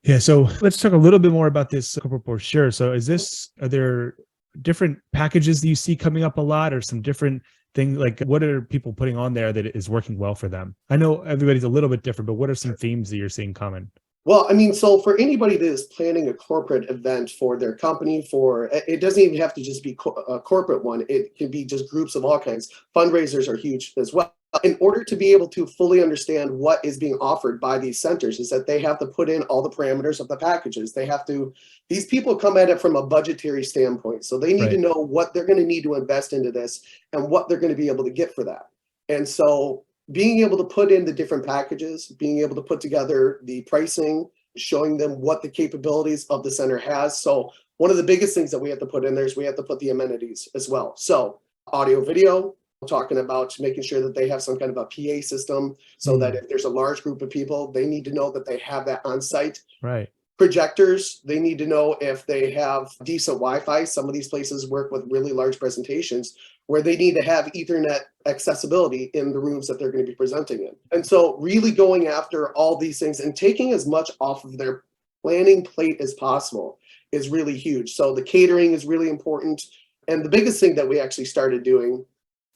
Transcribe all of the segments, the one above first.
Yeah. So let's talk a little bit more about this corporate brochure. So are there different packages that you see coming up a lot, or some different things? Like, what are people putting on there that is working well for them? I know everybody's a little bit different, but what are some themes that you're seeing common? Well, I mean, so for anybody that is planning a corporate event for their company, for it doesn't even have to just be a corporate one. It can be just groups of all kinds. Fundraisers are huge as well. In order to be able to fully understand what is being offered by these centers, is that they have to put in all the parameters of the packages. These people come at it from a budgetary standpoint. So they need to Right. know what they're going to need to invest into this and what they're going to be able to get for that. And so being able to put in the different packages, being able to put together the pricing, showing them what the capabilities of the center has. So one of the biggest things that we have to put in there is we have to put the amenities as well. So audio, video, talking about making sure that they have some kind of a PA system so that Mm, if there's a large group of people, they need to know that they have that on site. right. Projectors, they need to know if they have decent Wi-Fi. Some of these places work with really large presentations where they need to have Ethernet accessibility in the rooms that they're going to be presenting in. And so really going after all these things and taking as much off of their planning plate as possible is really huge. So the catering is really important. And the biggest thing that we actually started doing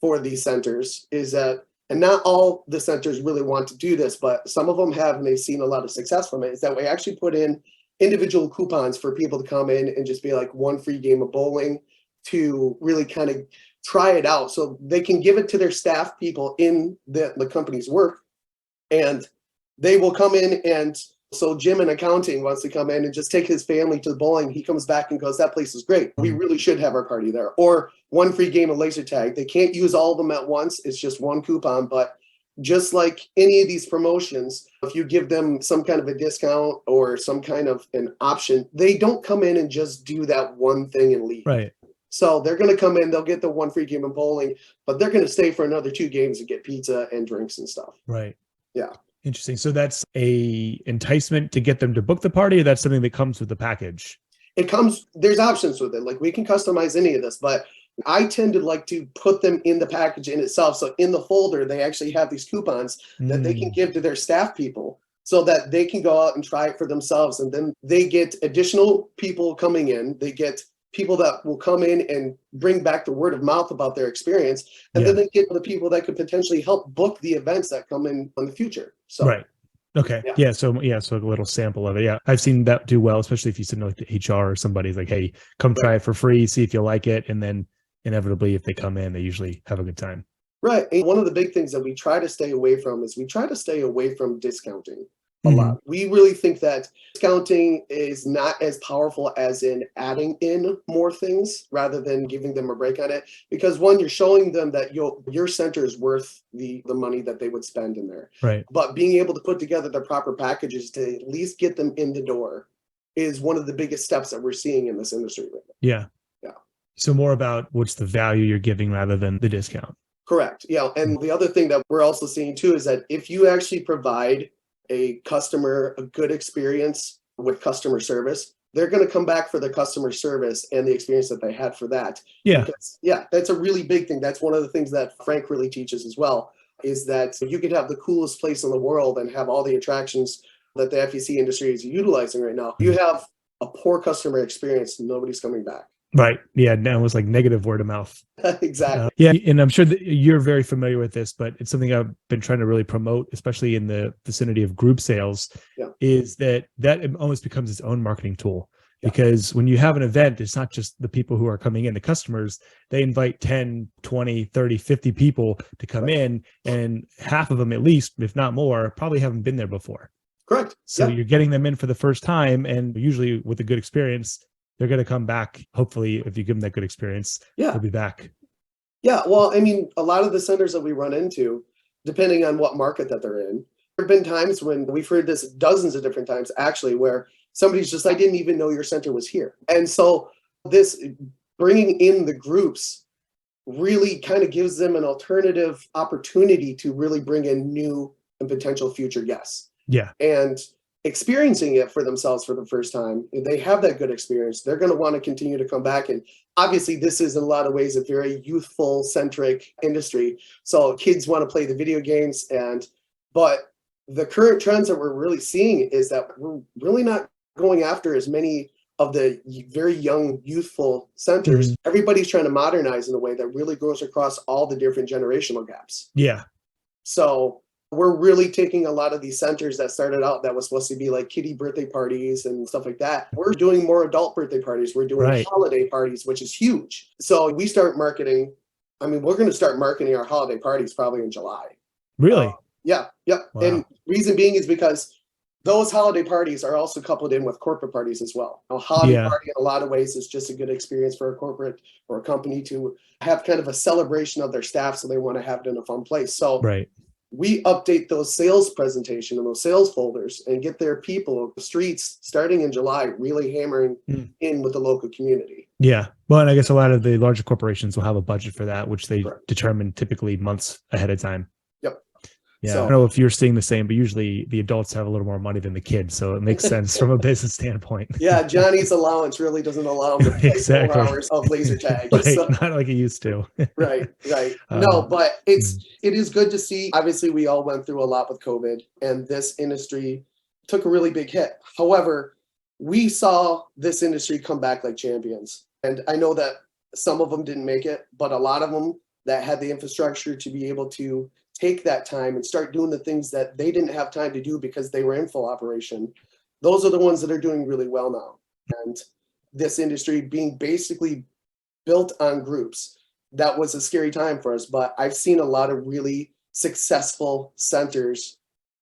for these centers is that, and not all the centers really want to do this, but some of them have, and they've seen a lot of success from it, is that we actually put in individual coupons for people to come in and just be like one free game of bowling to really kind of try it out. So they can give it to their staff people in the company's work, and they will come in. And so Jim in accounting wants to come in and just take his family to the bowling. He comes back and goes, that place is great. We Mm, really should have our party there. Or one free game of laser tag. They can't use all of them at once. It's just one coupon. But just like any of these promotions, if you give them some kind of a discount or some kind of an option, they don't come in and just do that one thing and leave. right. So they're going to come in, they'll get the one free game of bowling, but they're going to stay for another 2 games and get pizza and drinks and stuff. Right. Yeah. Interesting. So that's a enticement to get them to book the party, or that's something that comes with the package? There's options with it. Like we can customize any of this, but I tend to like to put them in the package in itself. So in the folder, they actually have these coupons that they can Mm, give to their staff people so that they can go out and try it for themselves. And then they get additional people coming in. They get people that will come in and bring back the word of mouth about their experience. And then yeah. they get the people that could potentially help book the events that come in the future. So, Right. Okay. yeah. Yeah. So a little sample of it. Yeah. I've seen that do well, especially if you send like the HR or somebody's like, hey, come Right. try it for free, see if you like it. And then inevitably, if they come in, they usually have a good time. Right. And one of the big things that we try to stay away from is we try to stay away from discounting a Hmm. lot. We really think that discounting is not as powerful as in adding in more things rather than giving them a break on it. Because one, you're showing them that your center is worth the money that they would spend in there. Right. But being able to put together the proper packages to at least get them in the door is one of the biggest steps that we're seeing in this industry right now. Yeah. Yeah. So more about what's the value you're giving rather than the discount. Correct. Yeah. And the other thing that we're also seeing too is that if you actually provide a customer a good experience with customer service, they're going to come back for the customer service and the experience that they had for that. Yeah. Because, yeah, that's a really big thing. That's one of the things that Frank really teaches as well, is that you could have the coolest place in the world and have all the attractions that the FEC industry is utilizing right now. You have a poor customer experience, nobody's coming back. Right. Yeah. Now it was like negative word of mouth. Exactly. Yeah. And I'm sure that you're very familiar with this, but it's something I've been trying to really promote, especially in the vicinity of group sales, Yeah. is that it almost becomes its own marketing tool. Yeah. Because when you have an event, it's not just the people who are coming in, the customers, they invite 10, 20, 30, 50 people to come Right. in, and half of them, at least, if not more, probably haven't been there before. Correct. So Yeah. you're getting them in for the first time, and usually with a good experience, they're going to come back. Hopefully, if you give them that good experience, Yeah. they'll be back. Yeah, well, I mean, a lot of the centers that we run into, depending on what market that they're in, there have been times when we've heard this dozens of different times actually, where somebody's just, I didn't even know your center was here. And so this bringing in the groups really kind of gives them an alternative opportunity to really bring in new and potential future guests. Yeah. And experiencing it for themselves for the first time, they have that good experience, they're going to want to continue to come back. And obviously this is in a lot of ways a very youthful centric industry, so kids want to play the video games. But the current trends that we're really seeing is that we're really not going after as many of the very young, youthful centers. Everybody's trying to modernize in a way that really goes across all the different generational gaps. Yeah. So we're really taking a lot of these centers that started out that was supposed to be like kiddie birthday parties and stuff like that. We're doing more adult birthday parties. We're doing holiday parties, which is huge. So we start marketing. I mean, we're going to start marketing our holiday parties probably in July. Really? Yeah. Yep. Wow. And reason being is because those holiday parties are also coupled in with corporate parties as well. A holiday party in a lot of ways is just a good experience for a corporate or a company to have kind of a celebration of their staff. So they want to have it in a fun place. So we update those sales presentation and those sales folders and get their people, the streets starting in July, really hammering in with the local community. Yeah. Well, and I guess a lot of the larger corporations will have a budget for that, which they determine typically months ahead of time. Yep. Yeah. So, I don't know if you're seeing the same, but usually the adults have a little more money than the kids. So it makes sense from a business standpoint. Yeah. Johnny's allowance really doesn't allow him to play 4 hours of laser tag. So, not like it used to. Right. No, but it is good to see. Obviously, we all went through a lot with COVID, and this industry took a really big hit. However, we saw this industry come back like champions. And I know that some of them didn't make it, but a lot of them that had the infrastructure to be able to take that time and start doing the things that they didn't have time to do because they were in full operation. Those are the ones that are doing really well now. And this industry being basically built on groups, that was a scary time for us, but I've seen a lot of really successful centers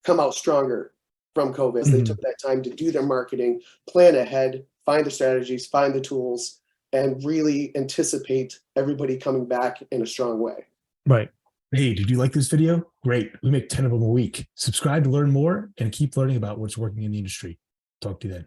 come out stronger from COVID. They took that time to do their marketing, plan ahead, find the strategies, find the tools, and really anticipate everybody coming back in a strong way. Right. Hey, did you like this video? Great. We make 10 of them a week. Subscribe to learn more and keep learning about what's working in the industry. Talk to you then.